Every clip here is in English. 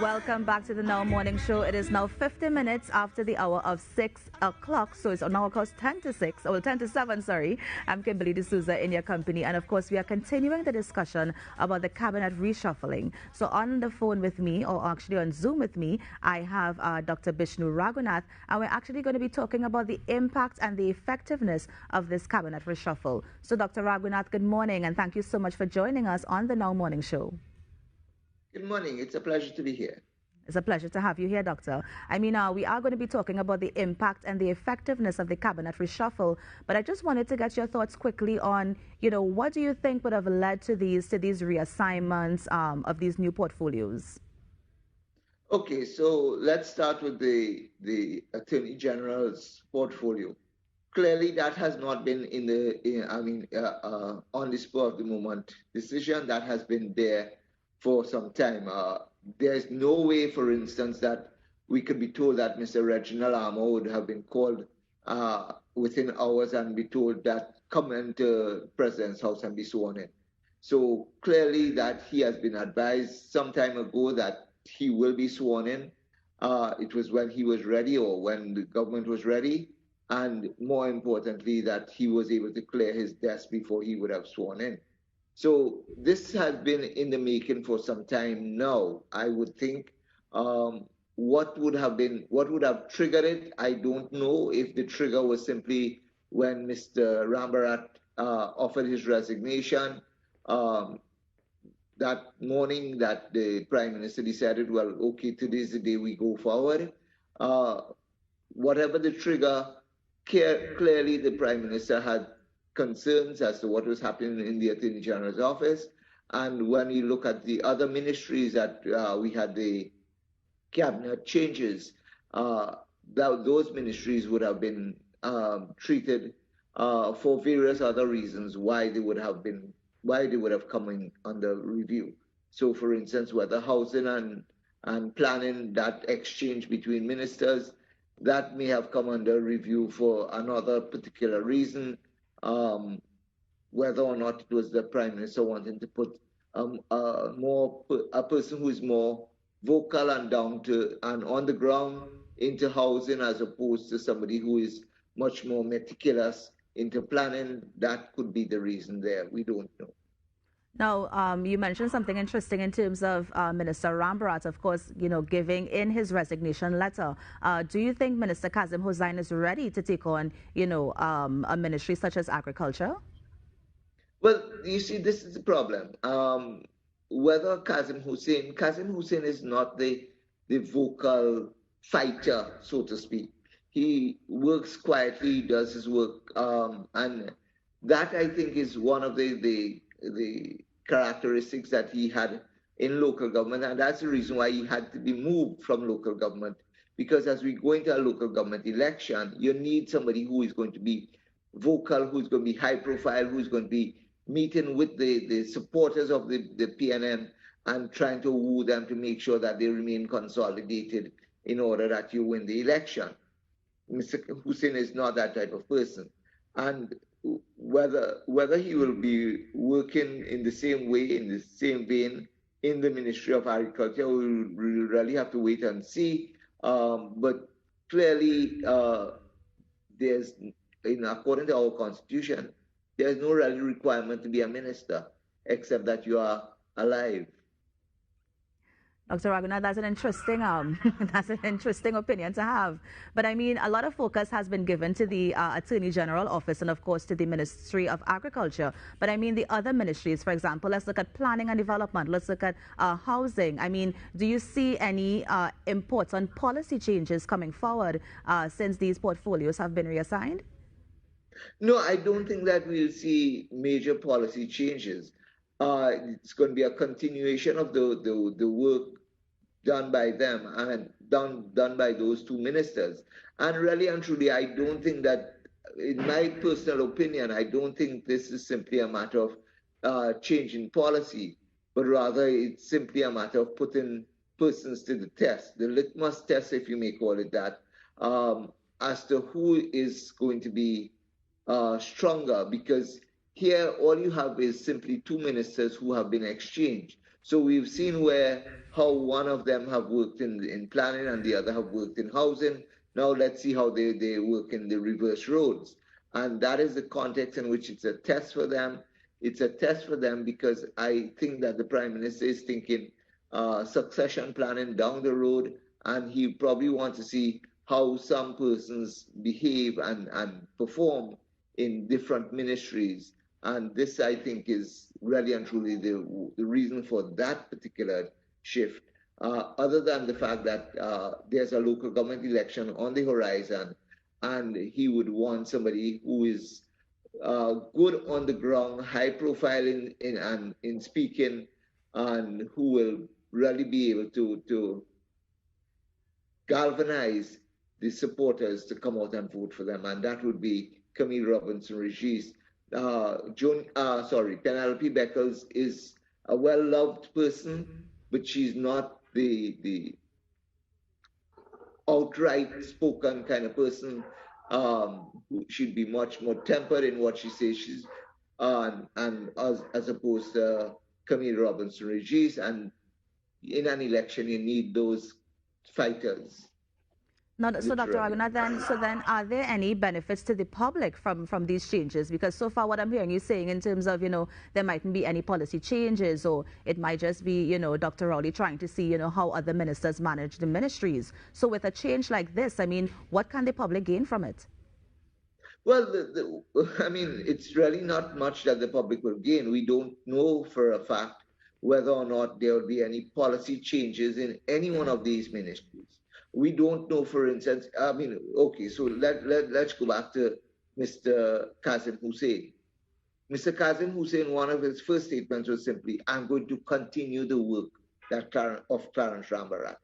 welcome back to the Now Morning Show. It is now 50 minutes after the hour of 6 o'clock. So it's now, of course, 10 to 6, or 10 to 7, sorry. I'm Kimberly D'Souza in your company. And, of course, we are continuing the discussion about the cabinet reshuffling. So on the phone with me, or actually on Zoom with me, I have Dr. Bishnu Ragoonath. And we're actually going to be talking about the impact and the effectiveness of this cabinet reshuffle. So, Dr. Ragoonath, good morning. And thank you so much for joining us on the Now Morning Show. Good morning. It's a pleasure to be here. It's a pleasure to have you here, Doctor. I mean, we are going to be talking about the impact and the effectiveness of the cabinet reshuffle, but I just wanted to get your thoughts quickly on, what do you think would have led to these reassignments of these new portfolios? Okay, so let's start with the Attorney General's portfolio. Clearly, that has not been on the spur of the moment decision. That has been there for some time. There's no way, for instance, that we could be told that Mr. Reginald Armour would have been called within hours and be told that come into President's house and be sworn in. So clearly that he has been advised some time ago that he will be sworn in. It was when he was ready or when the government was ready. And more importantly, that he was able to clear his desk before he would have sworn in. So this has been in the making for some time now. I would think what would have triggered it, I don't know. If the trigger was simply when Mr. Rambarat offered his resignation that morning, that the Prime Minister decided, well, okay, today's the day we go forward. Whatever the trigger, clearly the Prime Minister had concerns as to what was happening in the Attorney General's office. And when you look at the other ministries that we had the cabinet changes, those ministries would have been treated for various other reasons why they would have come in under review. So for instance, whether housing and planning, that exchange between ministers, that may have come under review for another particular reason. Whether or not it was the Prime Minister wanting to put a person who is more vocal and on the ground into housing, as opposed to somebody who is much more meticulous into planning. That could be the reason there. We don't know. Now, you mentioned something interesting in terms of Minister Rambarat, of course, giving in his resignation letter. Do you think Minister Kazim Hussain is ready to take on, a ministry such as agriculture? Well, you see, this is the problem. Whether Kazim Hussain is not the vocal fighter, so to speak. He works quietly, does his work, and that, I think, is one of the characteristics that he had in local government, and that's the reason why he had to be moved from local government. Because as we go into a local government election, you need somebody who is going to be vocal, who's going to be high profile, who's going to be meeting with the supporters of the PNM and trying to woo them to make sure that they remain consolidated in order that you win the election. Mr. Hussain is not that type of person. And whether he will be working in the same way, in the same vein, in the Ministry of Agriculture, we'll really have to wait and see. But clearly, according to our Constitution, there's no really requirement to be a minister, except that you are alive. Dr. Ragoonath, that's an interesting opinion to have. But I mean, a lot of focus has been given to the Attorney General office and, of course, to the Ministry of Agriculture. But I mean, the other ministries, for example, let's look at planning and development. Let's look at housing. I mean, do you see any important policy changes coming forward since these portfolios have been reassigned? No, I don't think that we'll see major policy changes. It's going to be a continuation of the work done by them and done by those two ministers. And really and truly, I don't think that, in my personal opinion, I don't think this is simply a matter of changing policy, but rather it's simply a matter of putting persons to the test, the litmus test, if you may call it that, as to who is going to be stronger, because here all you have is simply two ministers who have been exchanged. So we've seen how one of them have worked in planning and the other have worked in housing. Now let's see how they work in the reverse roads. And that is the context in which it's a test for them. It's a test for them because I think that the Prime Minister is thinking succession planning down the road, and he probably wants to see how some persons behave and perform in different ministries. And this, I think, is really and truly the reason for that particular shift, other than the fact that there's a local government election on the horizon, and he would want somebody who is good on the ground, high profile in speaking, and who will really be able to galvanize the supporters to come out and vote for them, and that would be Camille Robinson Regis. Penelope Beckles is a well-loved person, but she's not the outright spoken kind of person. She'd be much more tempered in what she says. She's and as opposed to Camille Robinson Regis, and in an election you need those fighters. Now, so Dr. Ragoonath, then are there any benefits to the public from these changes? Because so far what I'm hearing you saying in terms of, there mightn't be any policy changes, or it might just be, Dr. Rowley trying to see, how other ministers manage the ministries. So with a change like this, I mean, what can the public gain from it? Well, I mean, it's really not much that the public will gain. We don't know for a fact whether or not there will be any policy changes in any one of these ministries. We don't know, for instance, I mean, okay, so let's go back to Mr. Kazim Hussain. Mr. Kazim Hussain, one of his first statements was simply, I'm going to continue the work of Clarence Rambarat.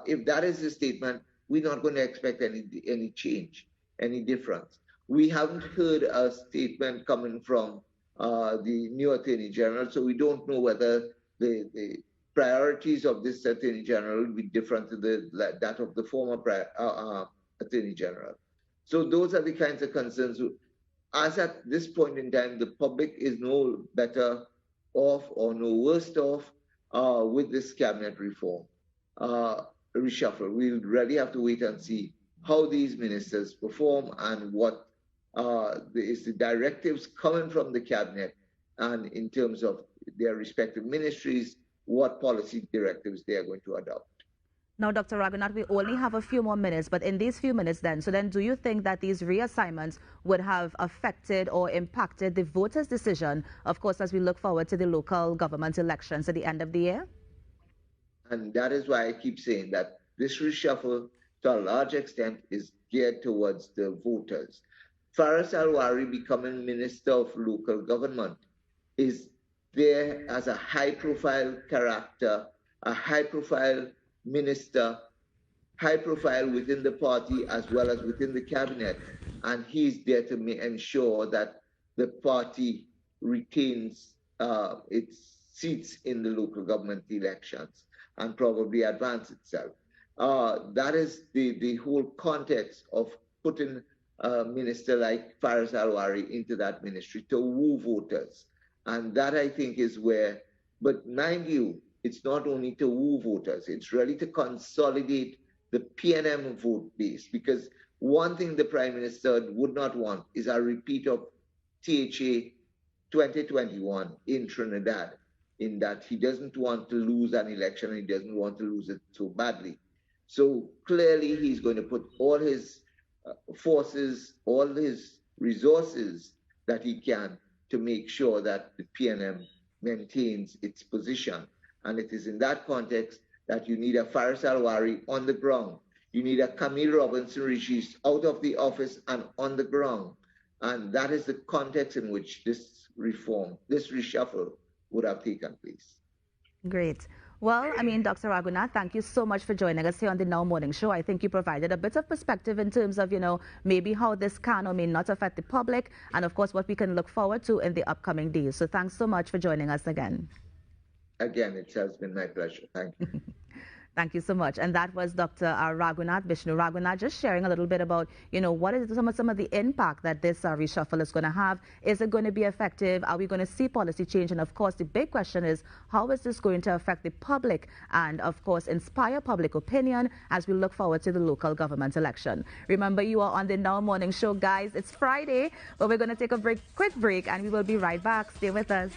If that is the statement, we're not going to expect any change, any difference. We haven't heard a statement coming from the new Attorney General, so we don't know whether the priorities of this Attorney General will be different to that of the former Attorney General. So those are the kinds of concerns. As at this point in time, the public is no better off or no worse off with this cabinet reform reshuffle. We'll really have to wait and see how these ministers perform and what is the directives coming from the cabinet, and in terms of their respective ministries, what policy directives they are going to adopt. Now, Dr. Ragoonath, we only have a few more minutes, but in these few minutes then do you think that these reassignments would have affected or impacted the voters' decision, of course, as we look forward to the local government elections at the end of the year? And that is why I keep saying that this reshuffle, to a large extent, is geared towards the voters. Faris Alwari becoming Minister of Local Government is there as a high-profile character, a high-profile minister, high-profile within the party as well as within the cabinet, and he's there to ensure that the party retains its seats in the local government elections and probably advance itself. That is the whole context of putting a minister like Faris Alwari into that ministry, to woo voters. And that, I think, is where, but mind you, it's not only to woo voters, it's really to consolidate the PNM vote base, because one thing the Prime Minister would not want is a repeat of THA 2021 in Trinidad, in that he doesn't want to lose an election and he doesn't want to lose it so badly. So clearly he's going to put all his forces, all his resources that he can to make sure that the PNM maintains its position. And it is in that context that you need a Faris Alwari on the ground. You need a Camille Robinson Regis out of the office and on the ground. And that is the context in which this reform, this reshuffle would have taken place. Great. Well, I mean, Dr. Ragoonath, thank you so much for joining us here on the Now Morning Show. I think you provided a bit of perspective in terms of, maybe how this can or may not affect the public, and of course what we can look forward to in the upcoming days. So thanks so much for joining us again. Again, it has been my pleasure. Thank you. Thank you so much. And that was Dr. Ragoonath, Bishnu Ragoonath, just sharing a little bit about, what is some of the impact that this reshuffle is going to have. Is it going to be effective? Are we going to see policy change? And of course, the big question is, how is this going to affect the public and, of course, inspire public opinion as we look forward to the local government election? Remember, you are on the Now Morning Show, guys. It's Friday, but we're going to take a quick break, and we will be right back. Stay with us.